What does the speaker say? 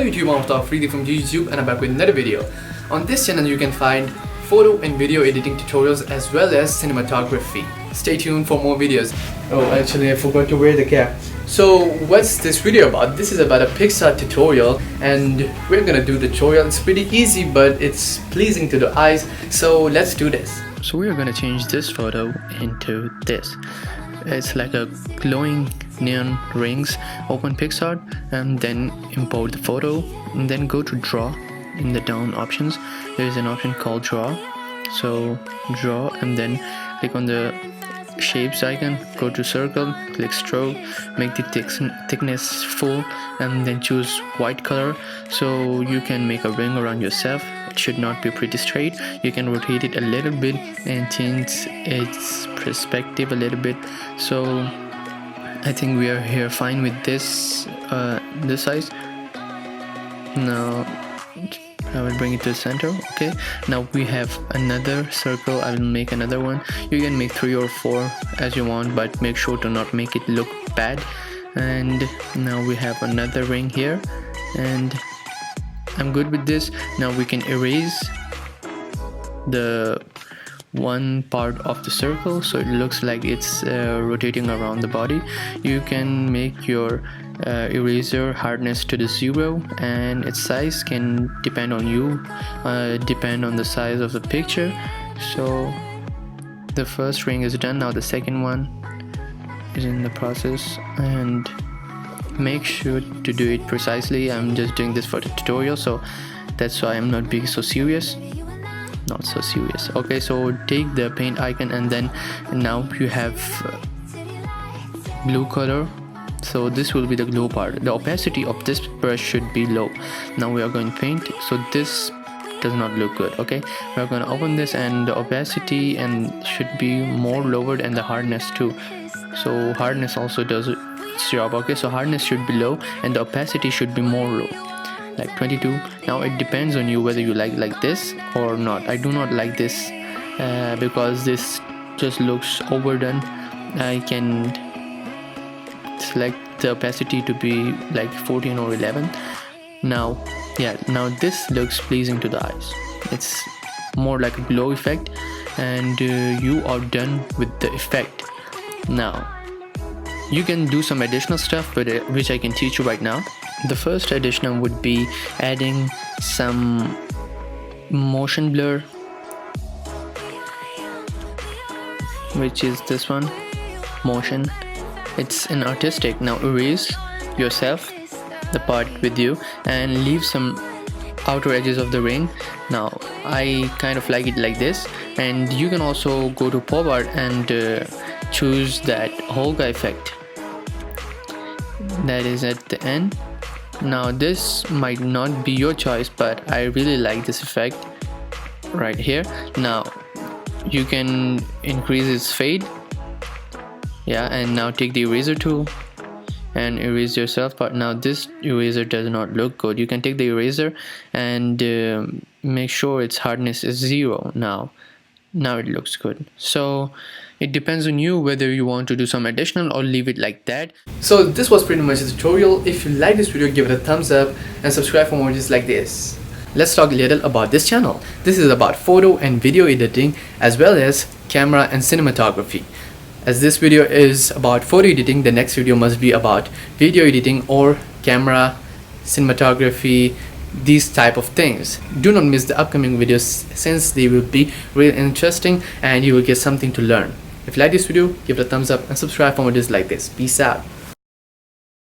YouTube, I'm Mustafa Freely from YouTube, and I'm back with another video. On this channel you can find photo and video editing tutorials as well as cinematography. Stay tuned for more videos. Oh, actually I forgot to wear the cap. So what's this video about? This is about a PicsArt tutorial, and we're gonna do the tutorial. It's pretty easy, but it's pleasing to the eyes, so let's do this. So we're gonna change this photo into this. It's like a glowing neon rings. Open PicsArt and then import the photo, and then go to draw. In the down options there is an option called draw, so draw and then click on the shapes icon, go to circle, click stroke, make the thickness full, and then choose white color so you can make a ring around yourself. It should not be pretty straight. You can rotate it a little bit and change its perspective a little bit. So I think we are here fine with this this size. Now I will bring it to the center. Okay, now we have another circle. I will make another one. You can make 3 or 4 as you want, but make sure to not make it look bad. And now we have another ring here, and I'm good with this. Now we can erase the one part of the circle so it looks like it's rotating around the body. You can make your eraser hardness to the 0, and its size can depend on you, depend on the size of the picture. So the first ring is done. Now the second one is in the process, and make sure to do it precisely. I'm just doing this for the tutorial, so that's why I'm not being so serious. Not so serious. Okay, so take the paint icon, and then now you have blue color, so this will be the glow part. The opacity of this brush should be low. Now we are going to paint, so this does not look good. Okay, we're going to open this, and the opacity and should be more lowered, and the hardness too. So hardness also does its job. Okay, so hardness should be low and the opacity should be more low, like 22. Now it depends on you whether you like this or not. I do not like this because this just looks overdone. I can select the opacity to be like 14 or 11. Now this looks pleasing to the eyes. It's more like a glow effect, and you are done with the effect. Now you can do some additional stuff, but which I can teach you right now. The first addition would be adding some motion blur, which is this one, motion. It's an artistic. Now erase yourself, the part with you, and leave some outer edges of the ring. Now I kind of like it like this, and you can also go to pop art and choose that Holga effect that is at the end. Now this might not be your choice, but I really like this effect right here. Now you can increase its fade, and now take the eraser tool and erase yourself. But now this eraser does not look good. You can take the eraser and make sure its hardness is 0. Now it looks good. So it depends on you whether you want to do some additional or leave it like that. So this was pretty much the tutorial. If you like this video, give it a thumbs up and subscribe for more videos like this. Let's talk a little about this channel. This is about photo and video editing as well as camera and cinematography. As this video is about photo editing, the next video must be about video editing or camera, cinematography, these type of things. Do not miss the upcoming videos, since they will be really interesting and you will get something to learn. If you like this video, give it a thumbs up and subscribe for more videos like this. Peace out.